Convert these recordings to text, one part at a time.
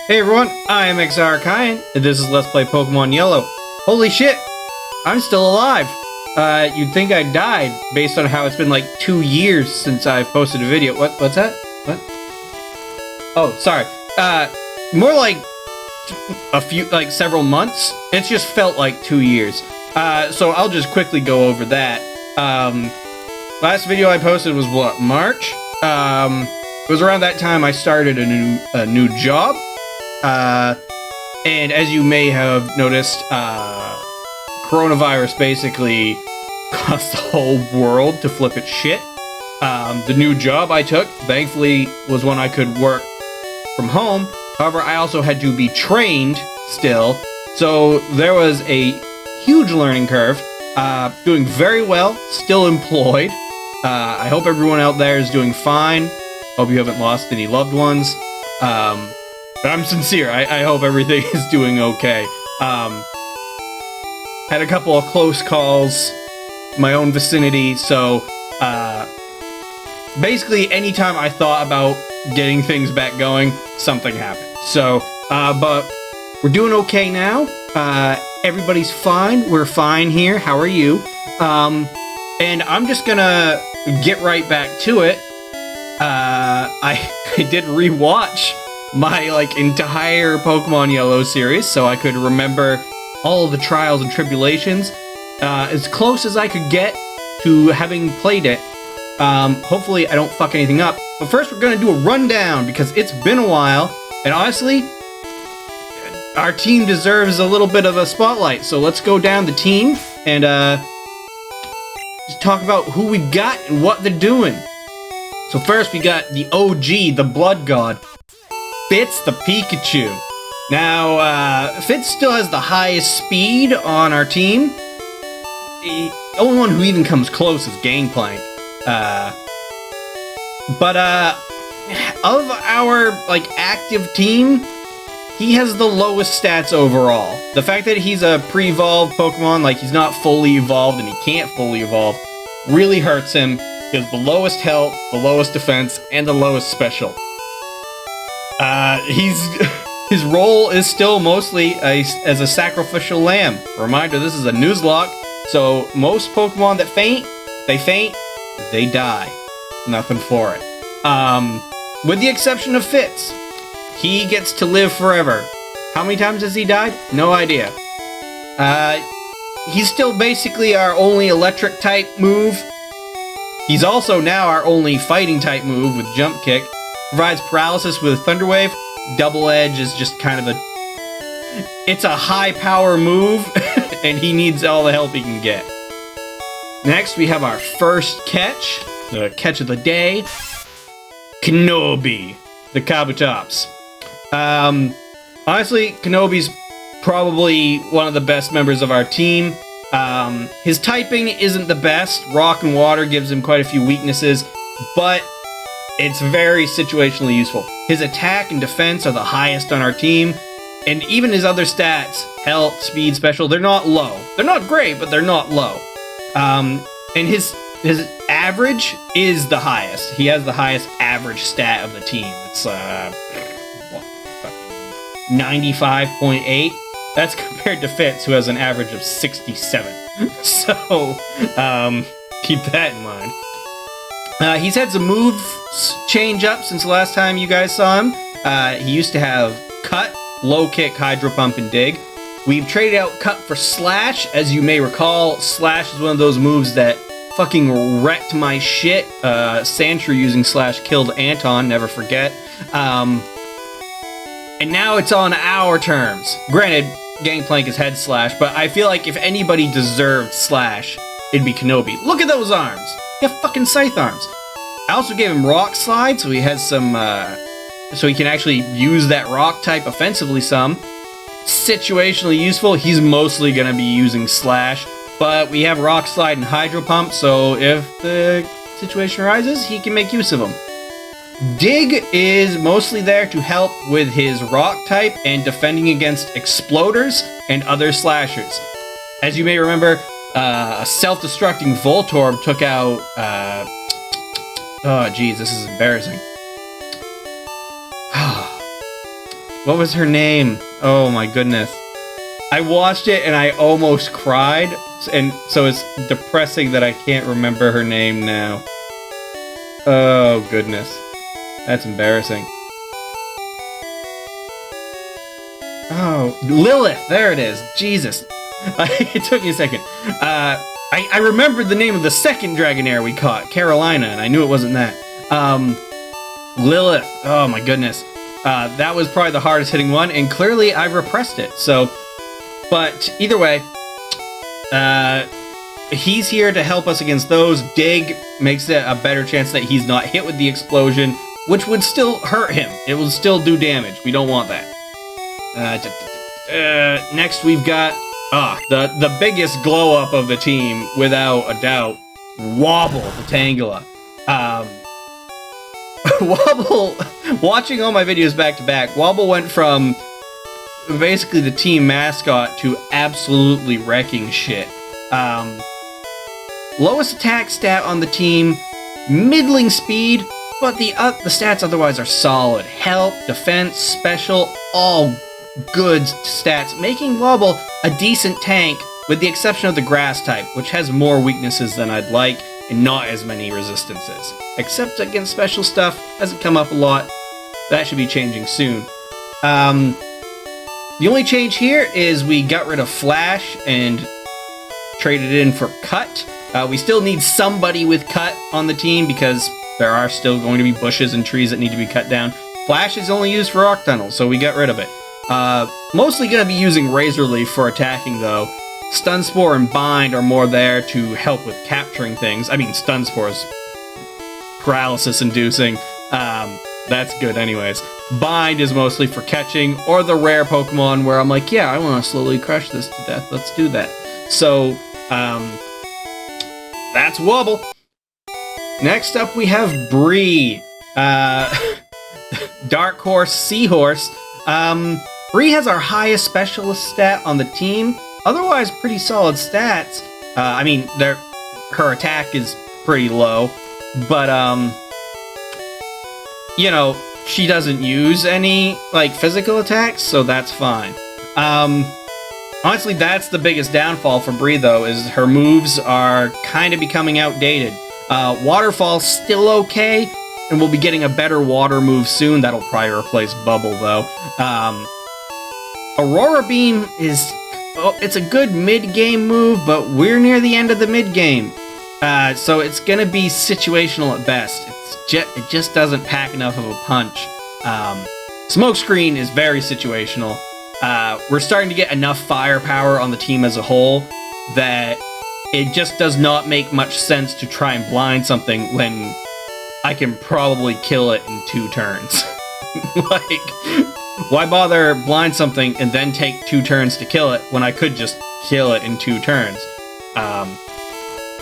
Hey everyone, I am XR Kyan, and this is Let's Play Pokemon Yellow. Holy shit, I'm still alive. You'd think I died based on how it's been like 2 years since I've posted a video. What's that? What? Oh, sorry. More like several months. It's just felt like 2 years. So I'll just quickly go over that. Last video I posted was what, March? It was around that time I started a new job. And as you may have noticed, coronavirus basically caused the whole world to flip its shit. The new job I took, thankfully, was one I could work from home. However, I also had to be trained still, so there was a huge learning curve. Doing very well, still employed. I hope everyone out there is doing fine. Hope you haven't lost any loved ones. But I'm sincere, I hope everything is doing okay. Had a couple of close calls in my own vicinity, so basically anytime I thought about getting things back going, something happened. So, but we're doing okay now. Everybody's fine. We're fine here. How are you? And I'm just gonna get right back to it. I did rewatch my entire Pokemon Yellow series, so I could remember all of the trials and tribulations, as close as I could get to having played it. Hopefully I don't fuck anything up. But first we're gonna do a rundown, because it's been a while, and honestly, our team deserves a little bit of a spotlight. So let's go down the team and just talk about who we got and what they're doing. So first we got the OG, the Blood God, Fitz the Pikachu. Now, Fitz still has the highest speed on our team. The only one who even comes close is Gangplank. But of our, active team, he has the lowest stats overall. The fact that he's a pre-evolved Pokemon, he's not fully evolved and he can't fully evolve, really hurts him. He has the lowest health, the lowest defense, and the lowest special. His role is still mostly as a sacrificial lamb. Reminder, this is a Nuzlocke, so most Pokemon that faint, they die. Nothing for it. With the exception of Fitz. He gets to live forever. How many times has he died? No idea. He's still basically our only electric type move. He's also now our only fighting type move with Jump Kick. Provides paralysis with Thunder Wave. Double Edge is just kind of it's a high power move, and he needs all the help he can get. Next, we have our first catch, the catch of the day, Kenobi, the Kabutops. Honestly, Kenobi's probably one of the best members of our team. His typing isn't the best. Rock and Water gives him quite a few weaknesses, but it's very situationally useful. His attack and defense are the highest on our team, and even his other stats, health, speed, special, they're not low. They're not great, but they're not low. And his average is the highest. He has the highest average stat of the team. It's 95.8. That's compared to Fitz, who has an average of 67. So, keep that in mind. He's had some moves change up since the last time you guys saw him. He used to have Cut, Low Kick, Hydro Pump, and Dig. We've traded out Cut for Slash. As you may recall, Slash is one of those moves that fucking wrecked my shit. Sandshrew using Slash killed Anton, never forget. And now it's on our terms. Granted, Gangplank has had Slash, but I feel like if anybody deserved Slash, it'd be Kenobi. Look at those arms! He has fucking Scythe arms. I also gave him Rock Slide, so he has some, so he can actually use that Rock type offensively some. Situationally useful, he's mostly gonna be using Slash, but we have Rock Slide and Hydro Pump, so if the situation arises, he can make use of them. Dig is mostly there to help with his Rock type and defending against Exploders and other slashers. As you may remember, a self-destructing Voltorb took out, oh geez, this is embarrassing. What was her name? Oh my goodness. I watched it and I almost cried, and so it's depressing that I can't remember her name now. Oh goodness. That's embarrassing. Oh, Lilith! There it is. Jesus. It took me a second. I remembered the name of the second Dragonair we caught, Carolina, and I knew it wasn't that. Lilith. Oh my goodness. That was probably the hardest hitting one, and clearly I repressed it. So, but either way, he's here to help us against those. Dig makes it a better chance that he's not hit with the explosion, which would still hurt him. It will still do damage. We don't want that. Next we've got the biggest glow up of the team, without a doubt, Wobble the Tangela. Wobble, watching all my videos back to back, Wobble went from basically the team mascot to absolutely wrecking shit. Lowest attack stat on the team, middling speed, but the stats otherwise are solid. Health, defense, special, all good stats, making Wobble a decent tank, with the exception of the grass type, which has more weaknesses than I'd like, and not as many resistances. Except against special stuff, hasn't come up a lot. That should be changing soon. The only change here is we got rid of Flash and traded it in for Cut. We still need somebody with Cut on the team because there are still going to be bushes and trees that need to be cut down. Flash is only used for Rock Tunnel, so we got rid of it. Mostly going to be using Razor Leaf for attacking though. Stun Spore and Bind are more there to help with capturing things. I mean, Stun Spore is paralysis inducing. That's good anyways. Bind is mostly for catching, or the rare Pokemon where I'm like, yeah, I want to slowly crush this to death. Let's do that. So, that's Wobble. Next up we have Bree. Dark Horse, Seahorse. Bree has our highest specialist stat on the team. Otherwise, pretty solid stats. I mean, her attack is pretty low, but you know, she doesn't use any like physical attacks, so that's fine. Honestly, that's the biggest downfall for Bree though, is her moves are kind of becoming outdated. Waterfall's still okay, and we'll be getting a better water move soon. That'll probably replace Bubble though. Aurora Beam is, it's a good mid-game move, but we're near the end of the mid-game. So it's gonna be situational at best. It just doesn't pack enough of a punch. Smokescreen is very situational. We're starting to get enough firepower on the team as a whole that it just does not make much sense to try and blind something when I can probably kill it in 2 turns. Like, why bother blind something and then take 2 turns to kill it when I could just kill it in 2 turns?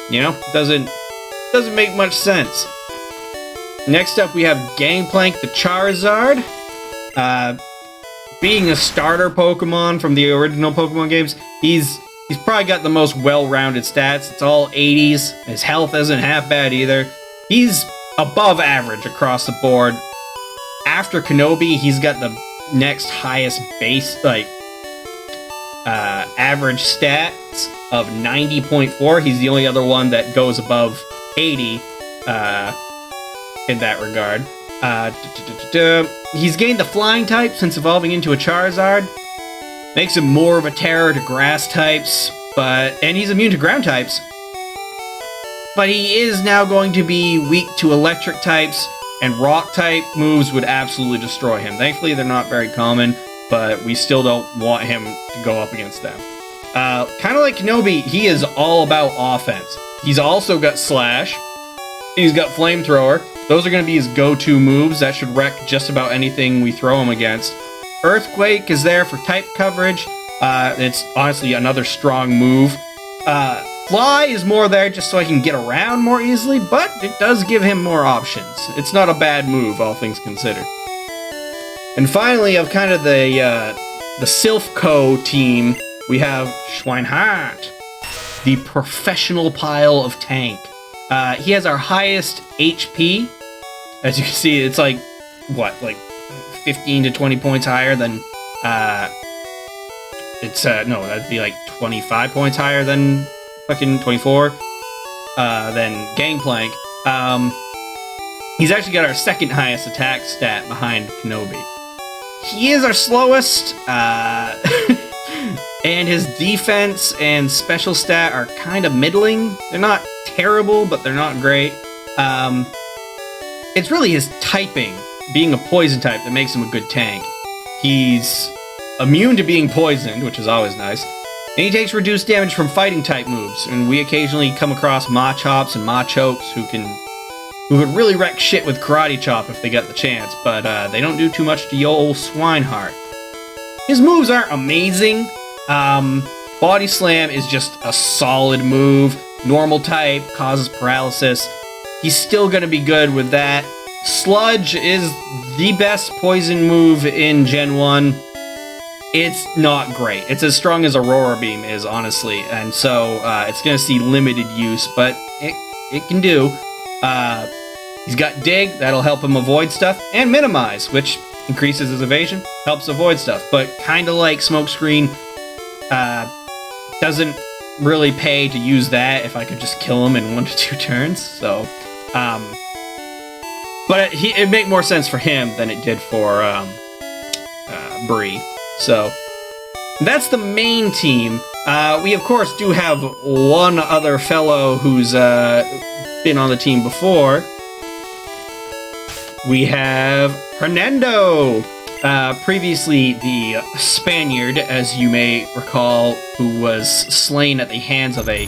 You know, doesn't make much sense. Next up, we have Gangplank the Charizard. Being a starter Pokemon from the original Pokemon games, he's probably got the most well-rounded stats. It's all 80s. His health isn't half bad either. He's above average across the board. After Kenobi, he's got the next highest base, like, average stats of 90.4. He's the only other one that goes above 80 in that regard. He's gained the flying type since evolving into a Charizard. Makes him more of a terror to grass types, and he's immune to ground types. But he is now going to be weak to electric types, and rock type moves would absolutely destroy him. Thankfully, they're not very common, but we still don't want him to go up against them. Kind of like Kenobi, he is all about offense. He's also got Slash. He's got Flamethrower. Those are going to be his go-to moves. That should wreck just about anything we throw him against. Earthquake is there for type coverage. It's honestly another strong move. Fly is more there just so I can get around more easily, but it does give him more options. It's not a bad move, all things considered. And finally, of kind of the Silphco team, we have Schweinhardt, the professional pile of tank. He has our highest HP. As you can see, it's like, what, like 15 to 20 points higher than, no, that'd be like 25 points higher than fucking 24, than Gangplank. He's actually got our second highest attack stat behind Kenobi. He is our slowest, and his defense and special stat are kind of middling. They're not terrible, but they're not great. It's really his typing, being a poison type, that makes him a good tank. He's immune to being poisoned, which is always nice. And he takes reduced damage from fighting type moves, and we occasionally come across Machops and Machokes who could really wreck shit with Karate Chop if they get the chance, but they don't do too much to yo old Swineheart. His moves aren't amazing. Body Slam is just a solid move. Normal type, causes paralysis. He's still gonna be good with that. Sludge is the best poison move in Gen 1. It's not great. It's as strong as Aurora Beam is, honestly, and so it's gonna see limited use, but it can do. He's got Dig, that'll help him avoid stuff, and Minimize, which increases his evasion, helps avoid stuff, but kind of like Smokescreen, doesn't really pay to use that if I could just kill him in 1 to 2 turns, so, but it'd make more sense for him than it did for, Bree, so, that's the main team. We, of course, do have one other fellow who's, been on the team before. We have Hernando, previously the Spaniard, as you may recall, who was slain at the hands of a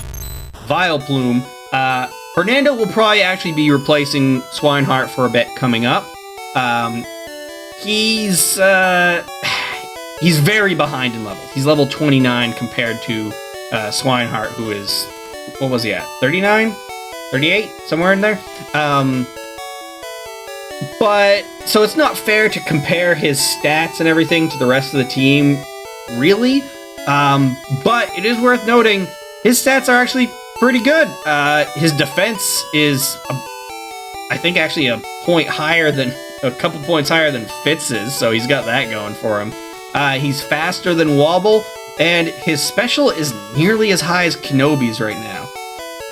Vileplume. Hernando will probably actually be replacing Swineheart for a bit coming up. He's very behind in levels. He's level 29 compared to Swineheart, who is, what was he at, 39? 38? Somewhere in there? But, so it's not fair to compare his stats and everything to the rest of the team, really. But it is worth noting, his stats are actually pretty good. His defense is, I think, actually a couple points higher than Fitz's, so he's got that going for him. He's faster than Wobble, and his special is nearly as high as Kenobi's right now.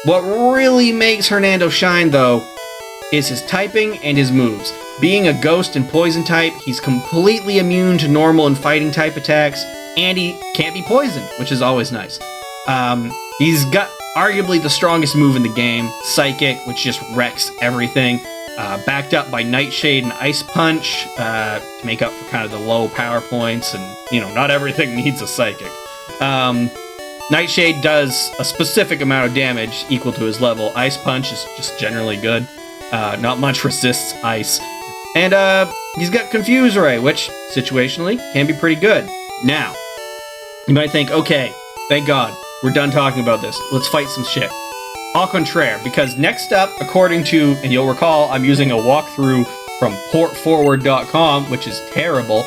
What really makes Hernando shine, though, is his typing and his moves. Being a ghost and poison type, he's completely immune to normal and fighting type attacks, and he can't be poisoned, which is always nice. He's got arguably the strongest move in the game, Psychic, which just wrecks everything. Backed up by Nightshade and Ice Punch to make up for kind of the low power points, and, you know, not everything needs a Psychic. Nightshade does a specific amount of damage equal to his level. Ice Punch is just generally good. Not much resists ice. And he's got Confuse Ray, which, situationally, can be pretty good. Now, you might think, okay, thank God, we're done talking about this. Let's fight some shit. Au contraire, because next up, according to, and you'll recall, I'm using a walkthrough from portforward.com, which is terrible.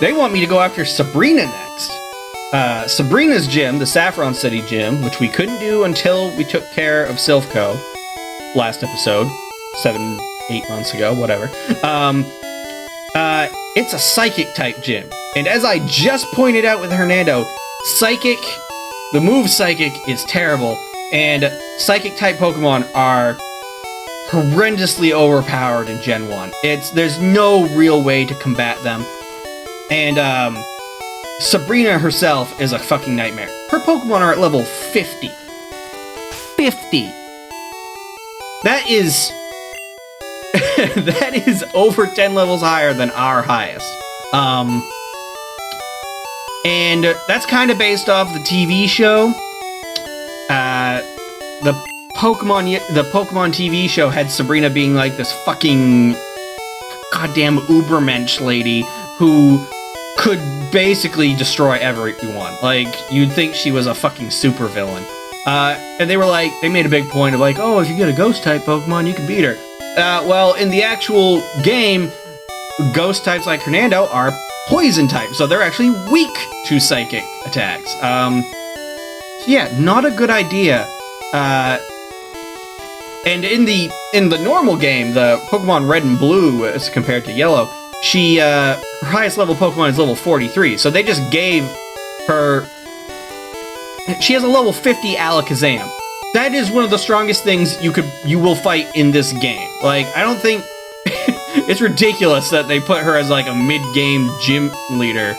They want me to go after Sabrina next. Sabrina's gym, the Saffron City gym, which we couldn't do until we took care of Silphco last episode, 7-8 months ago, whatever. It's a Psychic type gym. And as I just pointed out with Hernando, Psychic, the move Psychic is terrible, and Psychic type Pokemon are horrendously overpowered in Gen 1. There's no real way to combat them. And Sabrina herself is a fucking nightmare. Her Pokemon are at level 50. 50! That is... that is over 10 levels higher than our highest. And that's kind of based off the TV show. The Pokemon TV show had Sabrina being like this fucking goddamn Ubermensch lady who could basically destroy everyone. Like, you'd think she was a fucking supervillain. And they made a big point of like, oh, if you get a Ghost-type Pokemon, you can beat her. Well, in the actual game, Ghost-types like Hernando are Poison-type, so they're actually weak to Psychic attacks. Yeah, not a good idea. And in the normal game, the Pokemon Red and Blue as compared to Yellow, her highest level Pokemon is level 43. So they just gave her. She has a level 50 Alakazam. That is one of the strongest things you will fight in this game. Like, I don't think it's ridiculous that they put her as like a mid-game gym leader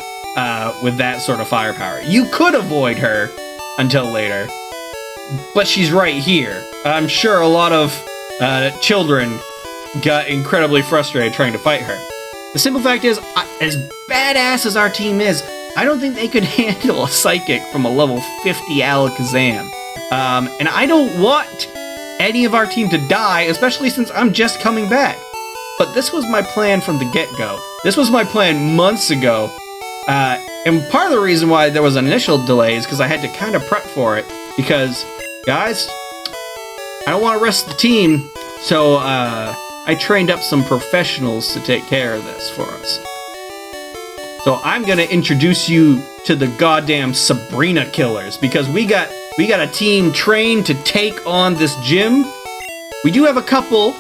with that sort of firepower. You could avoid her until later, but she's right here. I'm sure a lot of children got incredibly frustrated trying to fight her. The simple fact is, as badass as our team is, I don't think they could handle a Psychic from a level 50 Alakazam. And I don't want any of our team to die, especially since I'm just coming back. But this was my plan from the get-go. This was my plan months ago. And part of the reason why there was an initial delay is because I had to kind of prep for it. Because, guys, I don't want to rest the team, so I trained up some professionals to take care of this for us. So I'm gonna introduce you to the goddamn Sabrina Killers, because we got a team trained to take on this gym. We do have a couple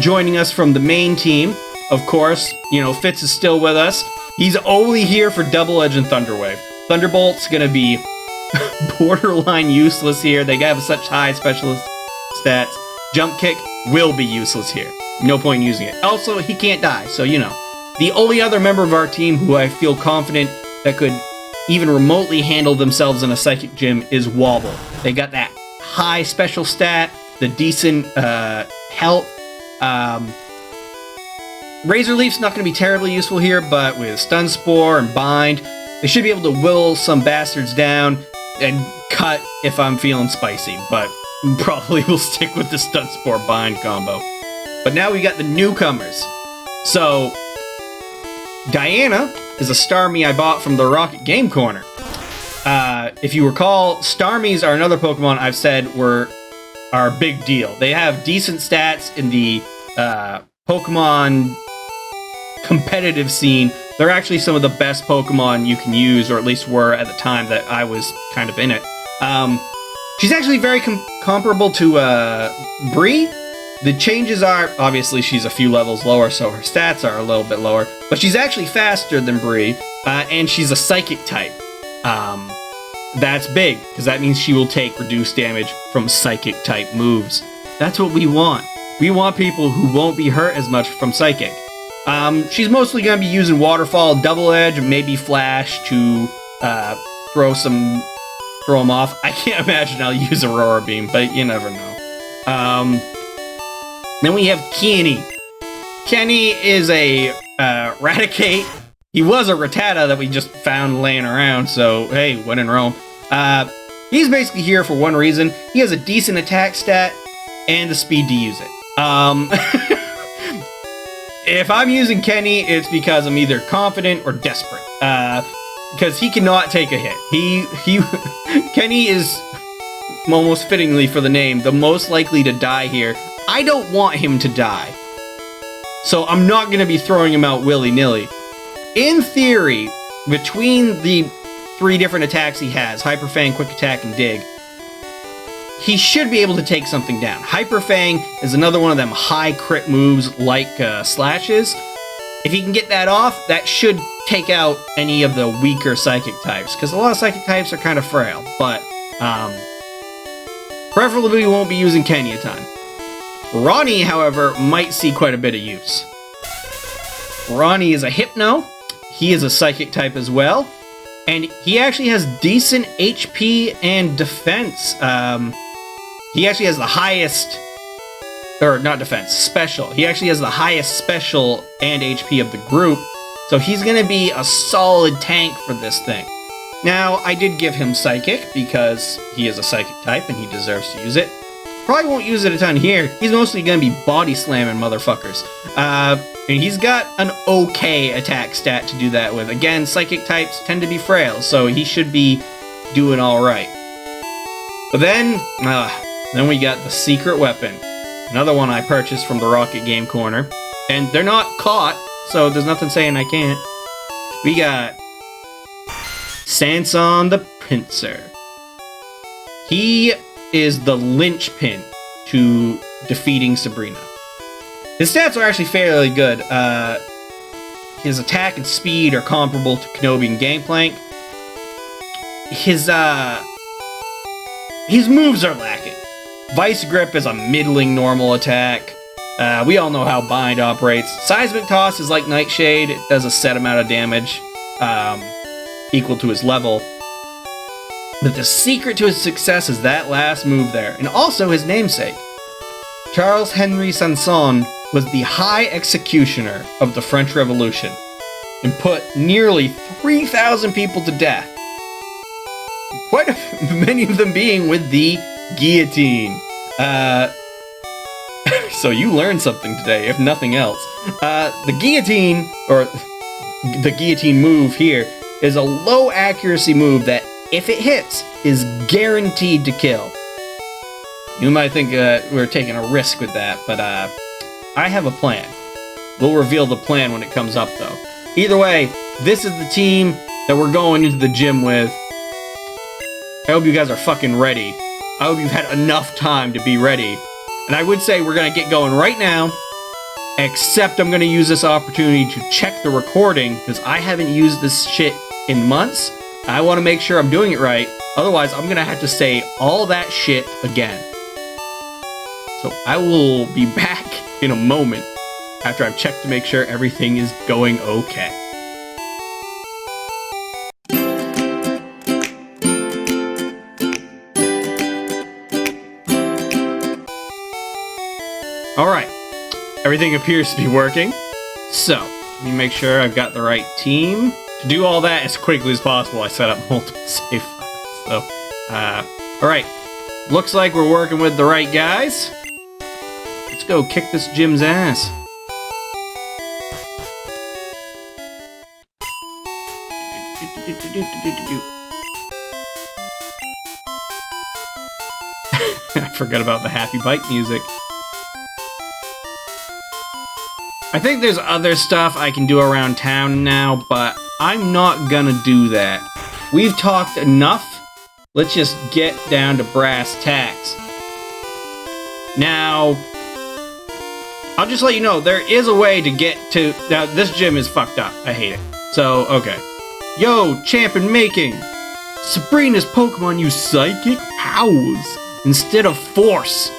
joining us from the main team. Of course, you know, Fitz is still with us. He's only here for Double Edge and Thunderwave. Thunderbolt's gonna be borderline useless here. They have such high specialist stats. Jump Kick will be useless here. No point in using it. Also, he can't die, so you know. The only other member of our team who I feel confident that could even remotely handle themselves in a Psychic Gym is Wobble. They got that high special stat, the decent health. Razor Leaf's not going to be terribly useful here, but with Stun Spore and Bind, they should be able to will some bastards down and cut if I'm feeling spicy, but probably will stick with the Stun Spore Bind combo. But now we got the newcomers. So, Diana is a Starmie I bought from the Rocket Game Corner. If you recall, Starmies are another Pokemon I've said are a big deal. They have decent stats in the Pokemon competitive scene. They're actually some of the best Pokemon you can use, or at least were at the time that I was kind of in it. She's actually very comparable to Bree. The changes are, obviously she's a few levels lower, so her stats are a little bit lower, but she's actually faster than Bree, and she's a Psychic type. That's big, because that means she will take reduced damage from Psychic type moves. That's what we want. We want people who won't be hurt as much from Psychic. She's mostly going to be using Waterfall, Double Edge, maybe Flash to throw them off. I can't imagine I'll use Aurora Beam, but you never know. Then we have Kenny. Kenny is a Raticate. He was a Rattata that we just found laying around, so hey, when in Rome. He's basically here for one reason. He has a decent attack stat and the speed to use it. If I'm using Kenny, it's because I'm either confident or desperate. Because he cannot take a hit. Kenny is, almost fittingly for the name, the most likely to die here. I don't want him to die, so I'm not going to be throwing him out willy-nilly. In theory, between the 3 different attacks he has, Hyper Fang, Quick Attack, and Dig, he should be able to take something down. Hyper Fang is another one of them high crit moves like Slashes. If he can get that off, that should take out any of the weaker Psychic types, because a lot of Psychic types are kind of frail, but preferably we won't be using Kenny a ton. Ronnie, however, might see quite a bit of use. Ronnie is a Hypno. He is a Psychic type as well. And he actually has decent HP and defense. He actually has the highest... Or, not defense, special. He actually has the highest special and HP of the group. So he's going to be a solid tank for this thing. Now, I did give him Psychic because he is a Psychic type and he deserves to use it. Probably won't use it a ton here. He's mostly going to be body slamming motherfuckers. And he's got an okay attack stat to do that with. Again, Psychic types tend to be frail, so he should be doing alright. But then we got the secret weapon. Another one I purchased from the Rocket Game Corner. And they're not caught, so there's nothing saying I can't. We got Sanson the Pinsir. He is the linchpin to defeating Sabrina. His stats are actually fairly good. His attack and speed are comparable to Kenobi and Gangplank. His moves are lacking. Vice Grip is a middling normal attack. We all know how Bind operates. Seismic Toss is like Nightshade. It does a set amount of damage equal to his level. But the secret to his success is that last move there, and also his namesake. Charles Henry Sanson was the High Executioner of the French Revolution and put nearly 3,000 people to death. Quite many of them being with the guillotine. So you learned something today, if nothing else. The guillotine, or the guillotine move here, is a low accuracy move that, if it hits, is guaranteed to kill. You might think we're taking a risk with that, but I have a plan. We'll reveal the plan when it comes up, though. Either way, this is the team that we're going into the gym with. I hope you guys are fucking ready. I hope you've had enough time to be ready. And I would say we're gonna get going right now, except I'm gonna use this opportunity to check the recording, because I haven't used this shit in months. I want to make sure I'm doing it right. Otherwise, I'm gonna have to say all that shit again. So I will be back in a moment after I've checked to make sure everything is going okay. Alright, everything appears to be working. So, let me make sure I've got the right team. To do all that as quickly as possible, I set up multiple save files. So, alright, looks like we're working with the right guys. Let's go kick this gym's ass. I forgot about the happy bike music. I think there's other stuff I can do around town now, but I'm not gonna do that. We've talked enough. Let's just get down to brass tacks. Now, I'll just let you know, there is a way to get to... Now, this gym is fucked up. I hate it. So, okay. Yo, champ in making! Sabrina's Pokemon use psychic powers instead of force.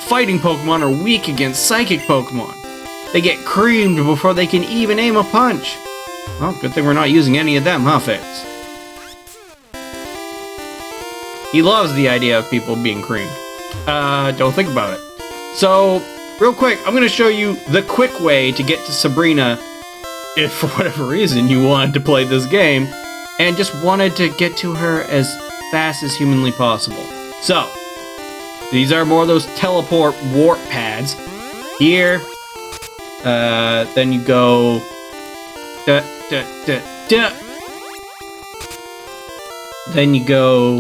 Fighting Pokemon are weak against psychic Pokemon. They get creamed before they can even aim a punch. Well, good thing we're not using any of them, huh, Fitz? He loves the idea of people being creamed. Don't think about it. So, real quick, I'm gonna show you the quick way to get to Sabrina if for whatever reason you wanted to play this game and just wanted to get to her as fast as humanly possible. So, these are more of those teleport warp pads. Here, then you go... Then you go...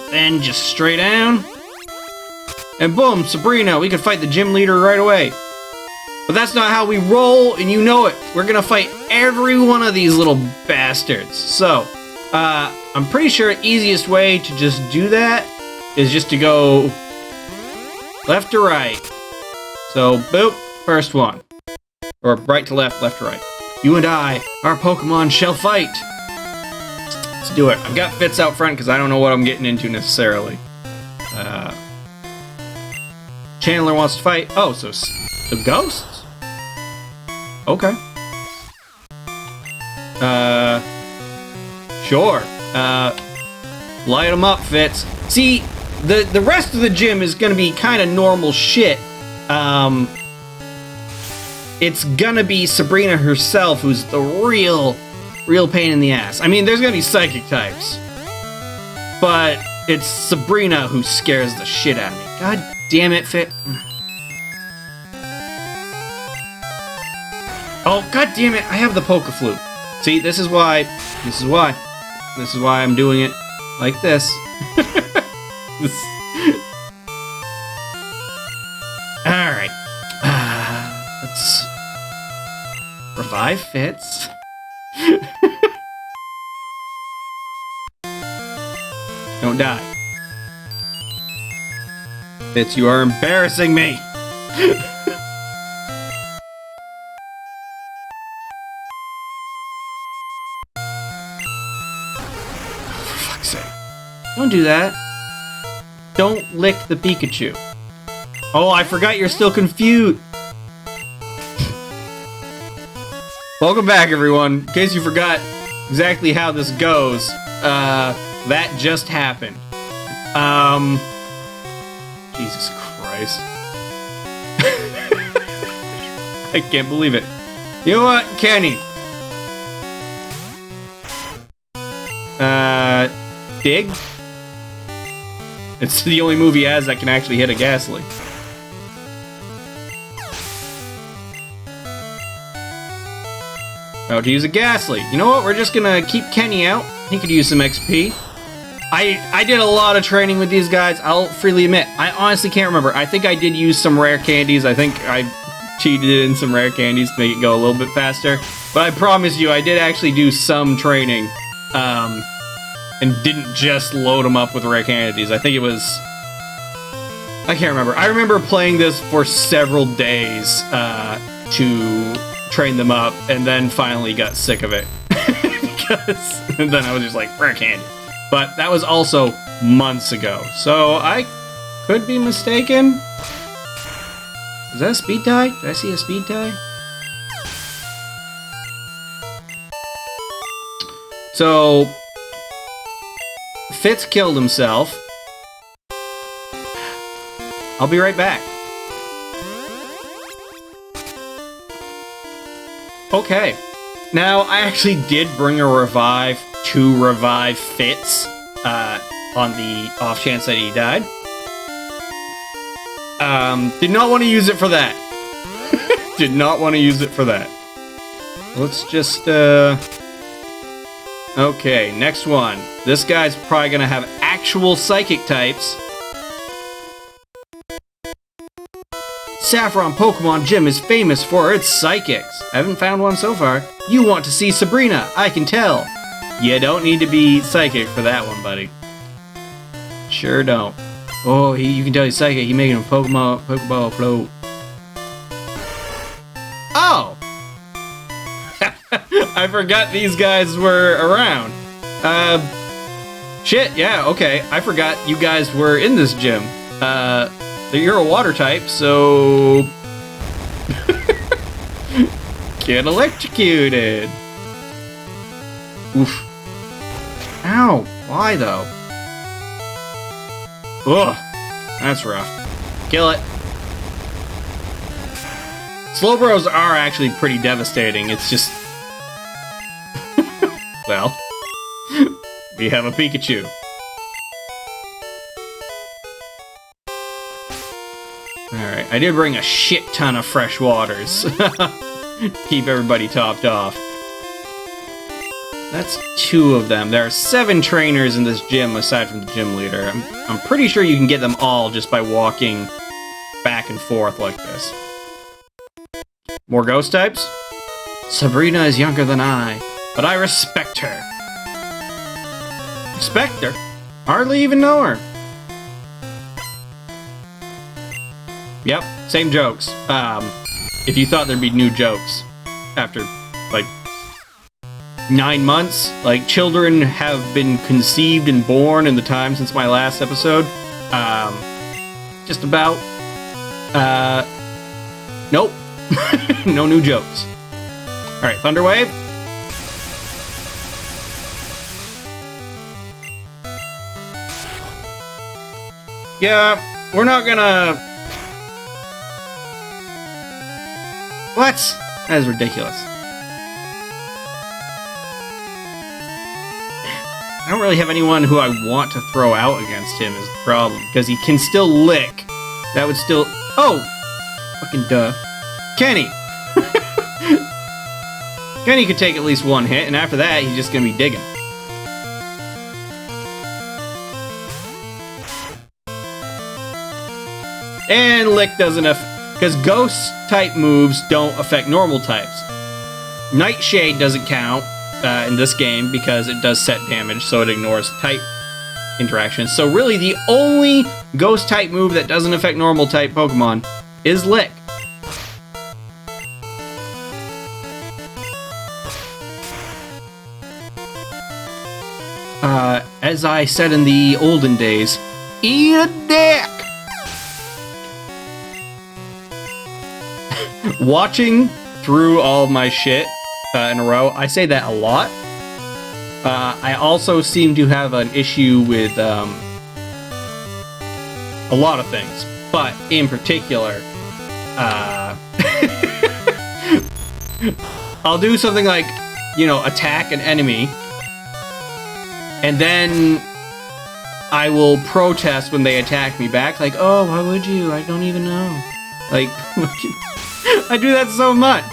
Then just straight down. And boom, Sabrina, we could fight the gym leader right away. But that's not how we roll, and you know it. We're gonna fight every one of these little bastards. So, I'm pretty sure the easiest way to just do that is just to go left to right. So, boop, first one. Or right to left, left to right. You and I, our Pokemon shall fight. Let's do it. I've got Fitz out front because I don't know what I'm getting into necessarily. Chandler wants to fight. Oh, so ghosts? Okay. Sure. Light them up, Fitz. See, the rest of the gym is gonna be kind of normal shit. It's gonna be Sabrina herself who's the real pain in the ass. I mean, there's gonna be psychic types, but it's Sabrina who scares the shit out of me. God damn it, Fit. Oh, god damn it, I have the Poke-Flute. See, this is why I'm doing it like this. Alright. Let's revive Fitz. don't die. Fitz, you are embarrassing me! For fuck's sake. Don't do that. Don't lick the Pikachu. Oh, I forgot you're still confused. Welcome back, everyone. In case you forgot exactly how this goes, that just happened. Jesus Christ. I can't believe it. You know what, Kenny? Dig? It's the only move he has that can actually hit a Ghastly. Oh, to use a Ghastly. You know what? We're just gonna keep Kenny out. He could use some XP. I did a lot of training with these guys. I'll freely admit, I honestly can't remember. I think I did use some rare candies. I think I cheated in some rare candies to make it go a little bit faster. But I promise you, I did actually do some training. And didn't just load them up with rare candies. I think it was... I can't remember. I remember playing this for several days to train them up, and then finally got sick of it. And then I was just like, rare candy. But that was also months ago, so I could be mistaken. Is that a speed tie? Did I see a speed tie? So... Fitz killed himself. I'll be right back. Okay. Now, I actually did bring a revive to revive Fitz on the off chance that he died. Did not want to use it for that. Did not want to use it for that. Let's just, okay, next one. This guy's probably gonna have actual psychic types. Saffron Pokemon Gym is famous for its psychics. I haven't found one so far. You want to see Sabrina, I can tell. You don't need to be psychic for that one, buddy. Sure don't. Oh, you can tell he's psychic. He's making a Pokeball float. Oh! I forgot these guys were around. Shit, yeah, okay. I forgot you guys were in this gym. You're a water type, so... Get electrocuted. Oof. Ow, why though? Ugh, that's rough. Kill it. Slowbros are actually pretty devastating. It's just... well, we have a Pikachu. Alright, I did bring a shit ton of fresh waters. Keep everybody topped off. That's 2 of them. There are 7 trainers in this gym aside from the gym leader. I'm pretty sure you can get them all just by walking back and forth like this. More ghost types? Sabrina is younger than I, but I respect her. Respect her? Hardly even know her. Yep, same jokes. If you thought there'd be new jokes after, like, 9 months, like, children have been conceived and born in the time since my last episode. Just about. Nope. No new jokes. Alright, Thunder Wave. Yeah, we're not gonna... What? That is ridiculous. I don't really have anyone who I want to throw out against him is the problem, because he can still lick. That would still... Oh! Fucking duh. Kenny! Kenny could take at least 1 hit, and after that, he's just gonna be digging. And lick doesn't affect... Because ghost-type moves don't affect normal types. Nightshade doesn't count in this game because it does set damage, so it ignores type interactions. So really, the only ghost type move that doesn't affect normal type Pokemon is Lick. As I said in the olden days, eat a dick! Watching through all my shit in a row, I say that a lot. I also seem to have an issue with a lot of things, but in particular, I'll do something like, you know, attack an enemy, and then I will protest when they attack me back, like, oh, why would you? I don't even know. Like, I do that so much.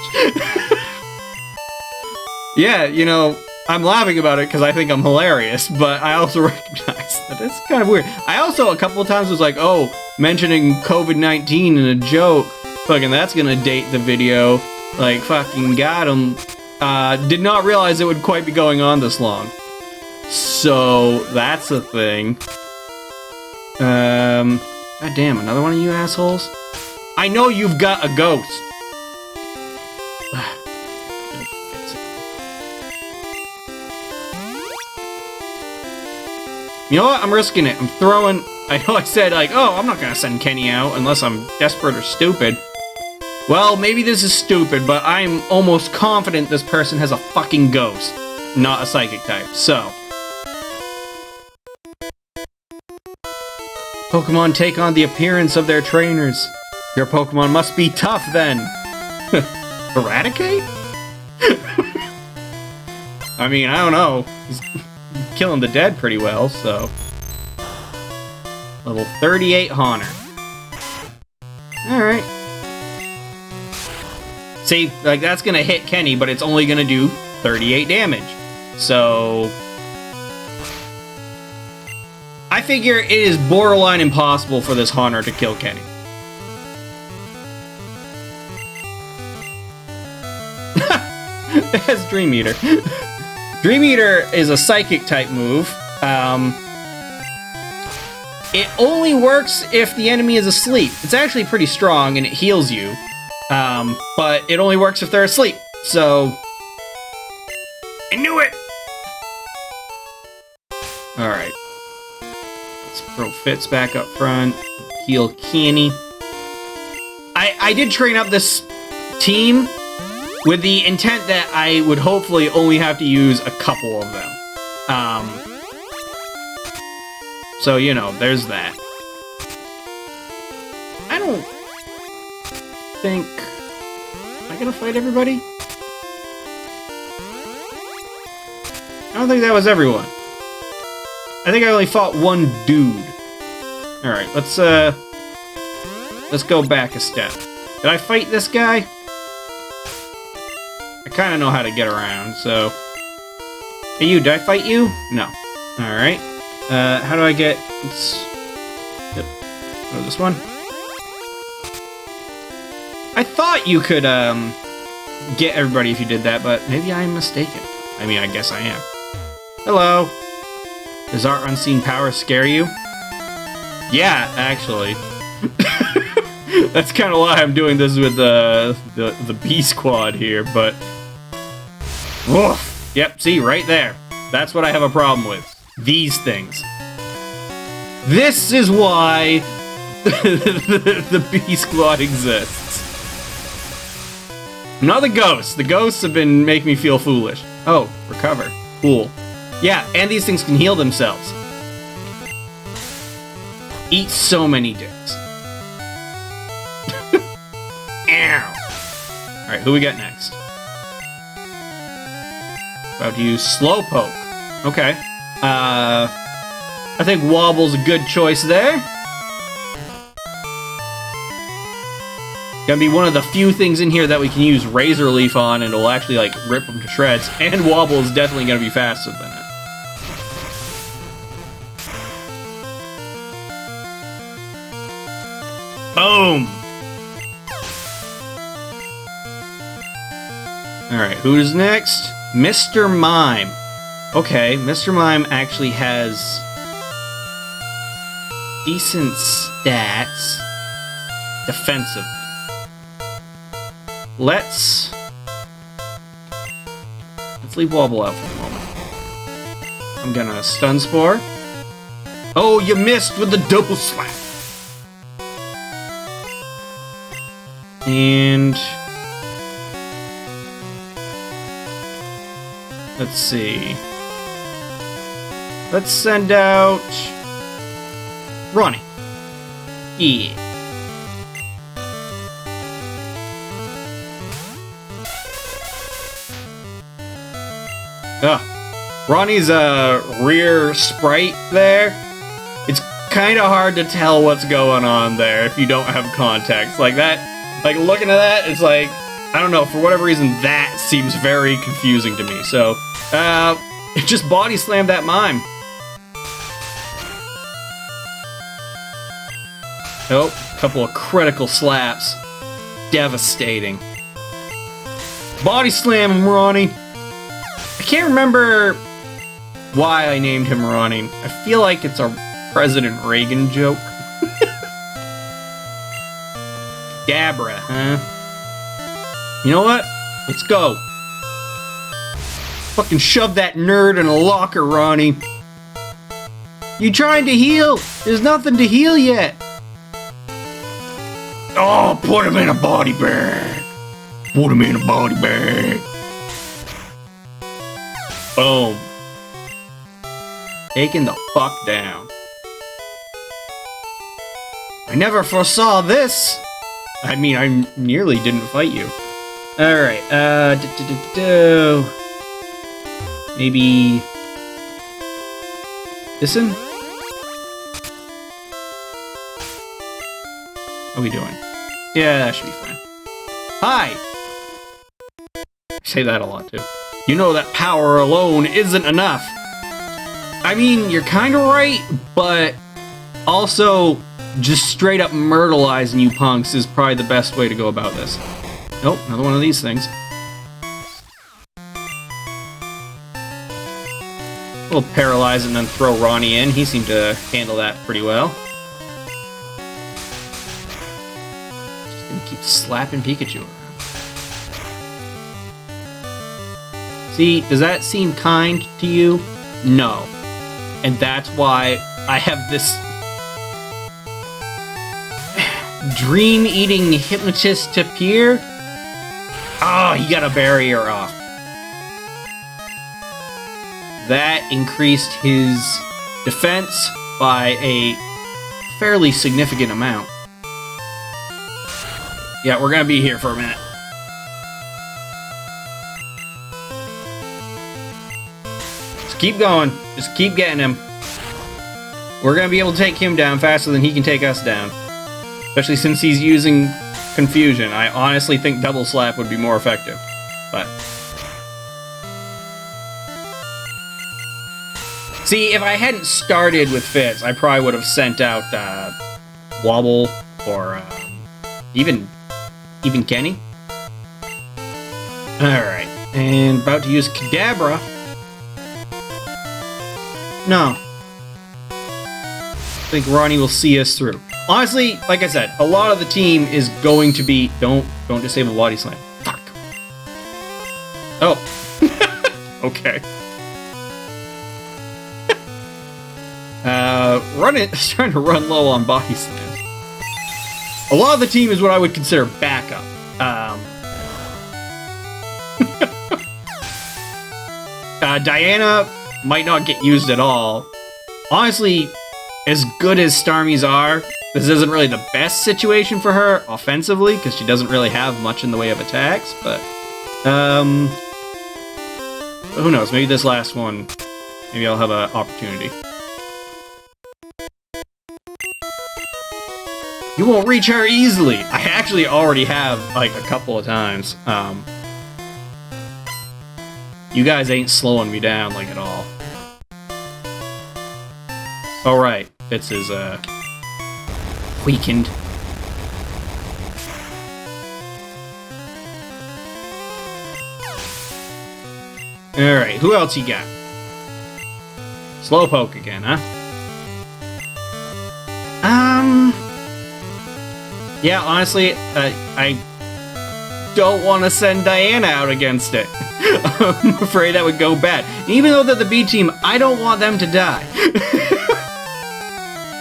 Yeah, you know, I'm laughing about it because I think I'm hilarious, but I also recognize that it's kind of weird. I also, a couple of times, was like, oh, mentioning COVID-19 in a joke, fucking that's gonna date the video. Like, fucking got him. Did not realize it would quite be going on this long. So, that's a thing. God damn, another one of you assholes? I know you've got a ghost. You know what? I'm risking it. I'm throwing... I know I said, like, oh, I'm not gonna send Kenny out unless I'm desperate or stupid. Well, maybe this is stupid, but I'm almost confident this person has a fucking ghost, not a psychic type, so... Pokemon take on the appearance of their trainers. Your Pokemon must be tough, then. Eradicate? I mean, I don't know. He's killing the dead pretty well, so... Level 38 Haunter. Alright. See, like, that's gonna hit Kenny, but it's only gonna do 38 damage. So... I figure it is borderline impossible for this Haunter to kill Kenny. It has Dream Eater. Dream Eater is a psychic type move. It only works if the enemy is asleep. It's actually pretty strong and it heals you. But it only works if they're asleep. So... I knew it! Alright. Let's throw Fitz back up front. Heal Kenny. I did train up this team with the intent that I would hopefully only have to use a couple of them. So, you know, there's that. I don't think... Am I gonna fight everybody? I don't think that was everyone. I think I only fought one dude. Alright, let's go back a step. Did I fight this guy? I kind of know how to get around, so... Hey, you, did I fight you? No. Alright. How do I get... Yep. Go this one. I thought you could, get everybody if you did that, but maybe I'm mistaken. I mean, I guess I am. Hello. Does our unseen power scare you? Yeah, actually. That's kind of why I'm doing this with the B squad here, but... Woof! Yep, see, right there. That's what I have a problem with. These things. This is why the B squad exists. Not the ghosts. The ghosts have been making me feel foolish. Oh, recover. Cool. Yeah, and these things can heal themselves. Eat so many dicks. Ow. Alright, who we got next? About to use Slowpoke. Okay. I think Wobble's a good choice there. Gonna be one of the few things in here that we can use Razor Leaf on and it'll actually, like, rip them to shreds. And Wobble is definitely gonna be faster than it. Boom! Alright, who's next? Mr. Mime. Okay, Mr. Mime actually has decent stats defensively. Let's leave Wobble out for a moment. I'm gonna Stun Spore. Oh, you missed with the double slap. And let's see. Let's send out Ronnie. Yeah. Ronnie's a rear sprite there. It's kind of hard to tell what's going on there if you don't have context. Like that, like looking at that, it's like, I don't know, for whatever reason, that seems very confusing to me. So, just body slam that mime. Oh, a couple of critical slaps. Devastating. Body slam him, Ronnie. I can't remember why I named him Ronnie. I feel like it's a President Reagan joke. Dabra, huh? You know what? Let's go. Fucking shove that nerd in a locker, Ronnie. You trying to heal? There's nothing to heal yet. Oh, put him in a body bag. Put him in a body bag. Boom. Taken the fuck down. I never foresaw this. I mean, I nearly didn't fight you. Alright, maybe this one? How are we doing? Yeah, that should be fine. Hi! I say that a lot, too. You know that power alone isn't enough. I mean, you're kind of right, but also just straight up myrtleizing you punks is probably the best way to go about this. Nope, another one of these things. We'll paralyze and then throw Ronnie in. He seemed to handle that pretty well. Just gonna keep slapping Pikachu around. See, does that seem kind to you? No. And that's why I have this dream-eating hypnotist tip here. Oh, he got a barrier off. That increased his defense by a fairly significant amount. Yeah, we're gonna be here for a minute. Just keep going. Just keep getting him. We're gonna be able to take him down faster than he can take us down. Especially since he's using Confusion. I honestly think Double Slap would be more effective. But see, if I hadn't started with Fitz, I probably would have sent out Wobble or even Kenny. Alright, and about to use Kadabra. No. I think Ronnie will see us through. Honestly, like I said, a lot of the team is going to be... Don't disable Body Slam. Fuck. Oh. Okay. Starting to run low on Body Slams. A lot of the team is what I would consider backup. Diana might not get used at all. Honestly, as good as Starmies are, this isn't really the best situation for her offensively, because she doesn't really have much in the way of attacks, but who knows, maybe this last one, maybe I'll have an opportunity. You won't reach her easily! I actually already have, like, a couple of times. You guys ain't slowing me down, like, at all. Alright, Fitz is, weakened. Alright, who else you got? Slowpoke again, huh? Yeah, honestly, I don't want to send Diana out against it. I'm afraid that would go bad. Even though they're the B team, I don't want them to die.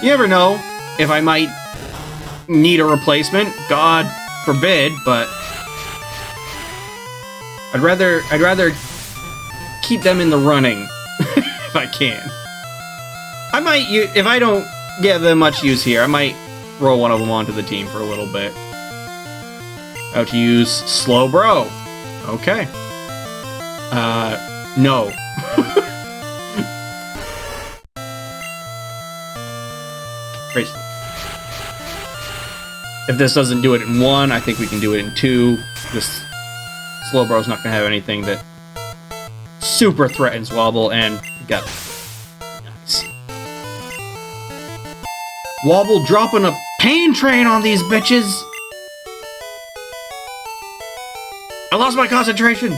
You never know if I might need a replacement. God forbid, but I'd rather keep them in the running if I can. I might, if I don't give them much use here, I might throw one of them onto the team for a little bit. How to use Slowbro. Okay. No. If this doesn't do it in 1, I think we can do it in 2. This Slowbro's not gonna have anything that super threatens Wobble, and got it. Nice. Wobble dropping a pain train on these bitches! I lost my concentration!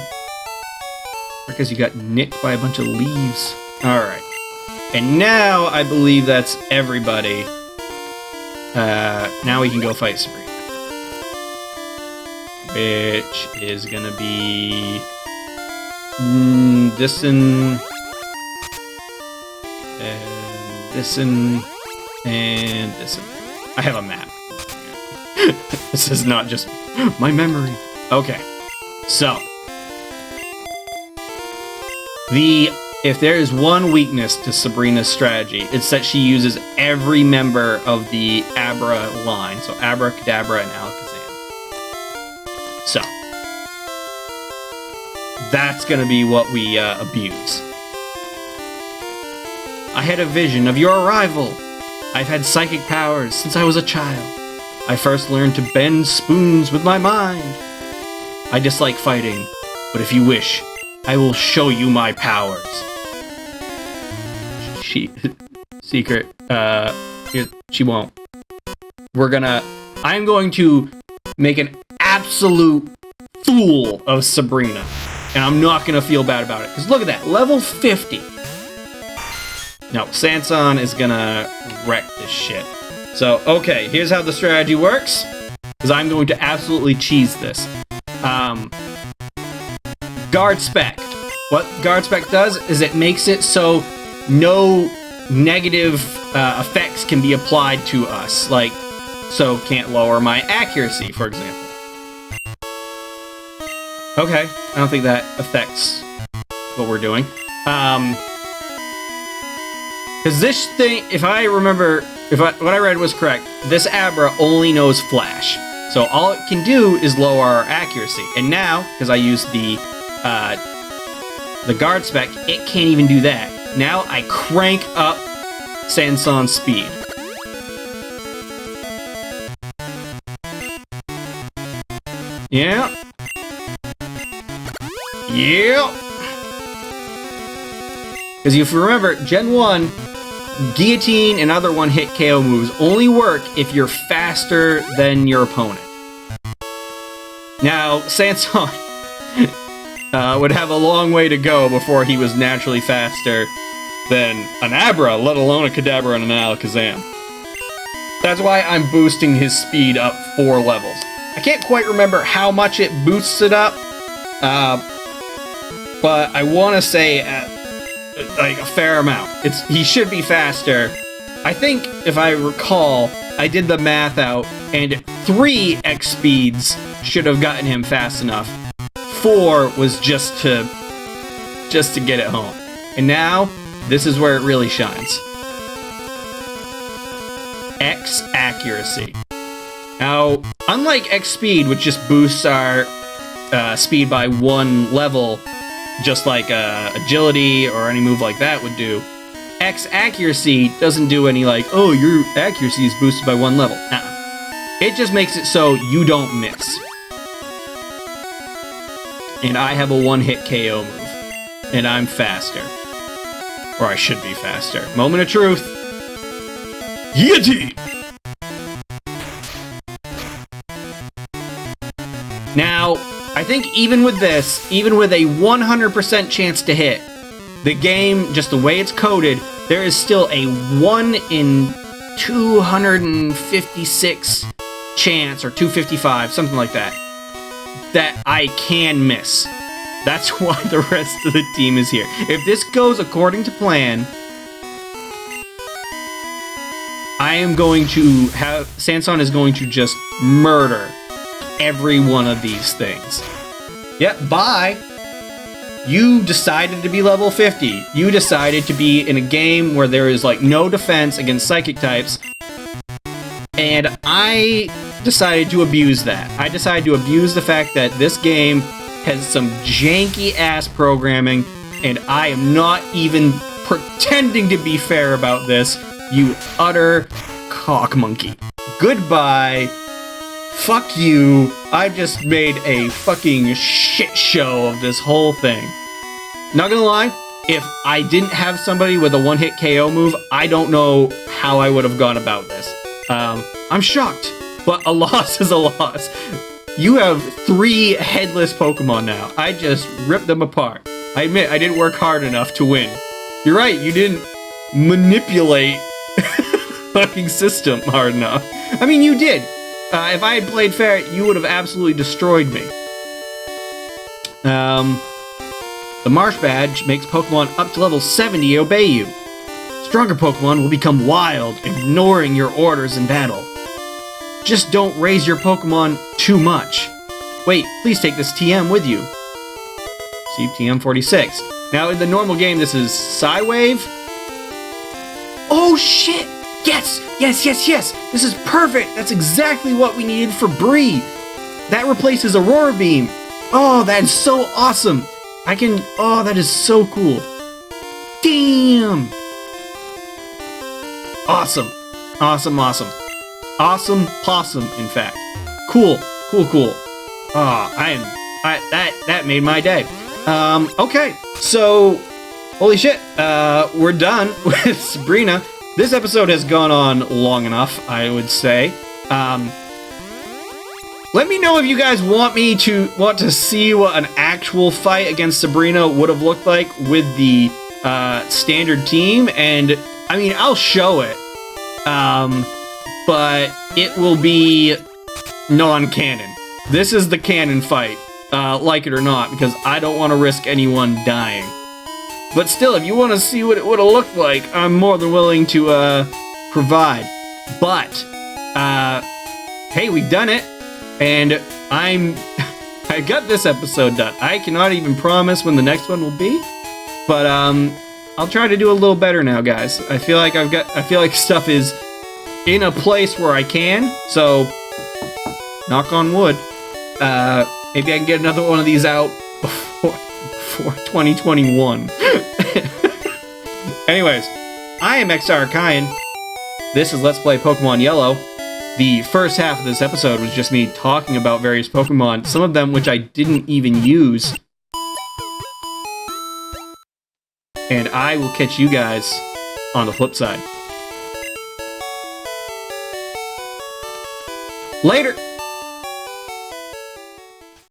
Because you got nicked by a bunch of leaves. Alright. And now I believe that's everybody. Now we can go fight Sabrina. Which is gonna be... this and this and this. I have a map. This is not just my memory. Okay, so if there is one weakness to Sabrina's strategy, it's that she uses every member of the Abra line, so Abra, Kadabra, and Alakazam. So that's gonna be what we abuse. I had a vision of your arrival. I've had psychic powers since I was a child. I first learned to bend spoons with my mind. I dislike fighting, but if you wish, I will show you my powers. Secret. She won't. I'm going to make an absolute fool of Sabrina. And I'm not gonna feel bad about it. Because look at that, level 50. No, Sanson is gonna wreck this shit. So, okay, here's how the strategy works. Because I'm going to absolutely cheese this. Guard Spec. What Guard Spec does is it makes it so no negative effects can be applied to us. Like, so can't lower my accuracy, for example. Okay, I don't think that affects what we're doing. Because this thing, if I remember, what I read was correct, this Abra only knows Flash. So all it can do is lower our accuracy. And now, because I used the Guard Spec, it can't even do that. Now I crank up Sanson's speed. Yeah. Yeah. Because if you remember, Gen 1, Guillotine and other one-hit KO moves only work if you're faster than your opponent. Now, Sanson would have a long way to go before he was naturally faster than an Abra, let alone a Kadabra and an Alakazam. That's why I'm boosting his speed up 4 levels. I can't quite remember how much it boosts it up, but I want to say like a fair amount. He should be faster. I think, if I recall, I did the math out, and 3 X speeds should have gotten him fast enough. 4 was just to get it home. And now, this is where it really shines. X accuracy. Now, unlike X speed, which just boosts our speed by 1 level, just like agility or any move like that would do, X accuracy doesn't do any like, oh, your accuracy is boosted by 1 level. It just makes it so you don't miss. And I have a 1-hit KO move. And I'm faster. Or I should be faster. Moment of truth. Yeti! Now, I think even with this, even with a 100% chance to hit, the game, just the way it's coded, there is still a 1 in 256 chance or 255, something like that, that I can miss. That's why the rest of the team is here. If this goes according to plan, I am going to have... Sanson is going to just murder every one of these things. Yep, bye. You decided to be level 50. You decided to be in a game where there is, like, no defense against psychic types. And I decided to abuse that. I decided to abuse the fact that this game has some janky-ass programming, and I am not even pretending to be fair about this, you utter cock monkey. Goodbye. Fuck you. I just made a fucking shit show of this whole thing. Not gonna lie, if I didn't have somebody with a one-hit KO move, I don't know how I would have gone about this. I'm shocked, but a loss is a loss. You have 3 headless Pokemon now. I just ripped them apart. I admit, I didn't work hard enough to win. You're right, you didn't manipulate fucking system hard enough. I mean, you did. If I had played fair, you would have absolutely destroyed me. The Marsh Badge makes Pokemon up to level 70 obey you. Stronger Pokemon will become wild, ignoring your orders in battle. Just don't raise your Pokemon too much. Wait, please take this TM with you. See TM46. Now, in the normal game, this is Psywave. Oh, shit! Yes! Yes, yes, yes! This is perfect! That's exactly what we needed for Bree! That replaces Aurora Beam! Oh, that's so awesome! Oh, that is so cool. Damn! Awesome. Awesome, awesome. Awesome possum, in fact. Cool, cool, cool. That made my day. Okay, so, holy shit, we're done with Sabrina. This episode has gone on long enough, I would say. Let me know if you guys want to see what an actual fight against Sabrina would have looked like with the standard team, and I mean, I'll show it. But it will be non-canon. This is the canon fight, like it or not, because I don't want to risk anyone dying. But still, if you want to see what it would have looked like, I'm more than willing to provide. But, hey, we've done it, and I got this episode done. I cannot even promise when the next one will be, but I'll try to do a little better now, guys. I feel like stuff is in a place where I can, so knock on wood. Maybe I can get another one of these out before 2021. Anyways, I am XR Kyan. This is Let's Play Pokemon Yellow. The first half of this episode was just me talking about various Pokemon, some of them which I didn't even use. And I will catch you guys on the flip side. Later!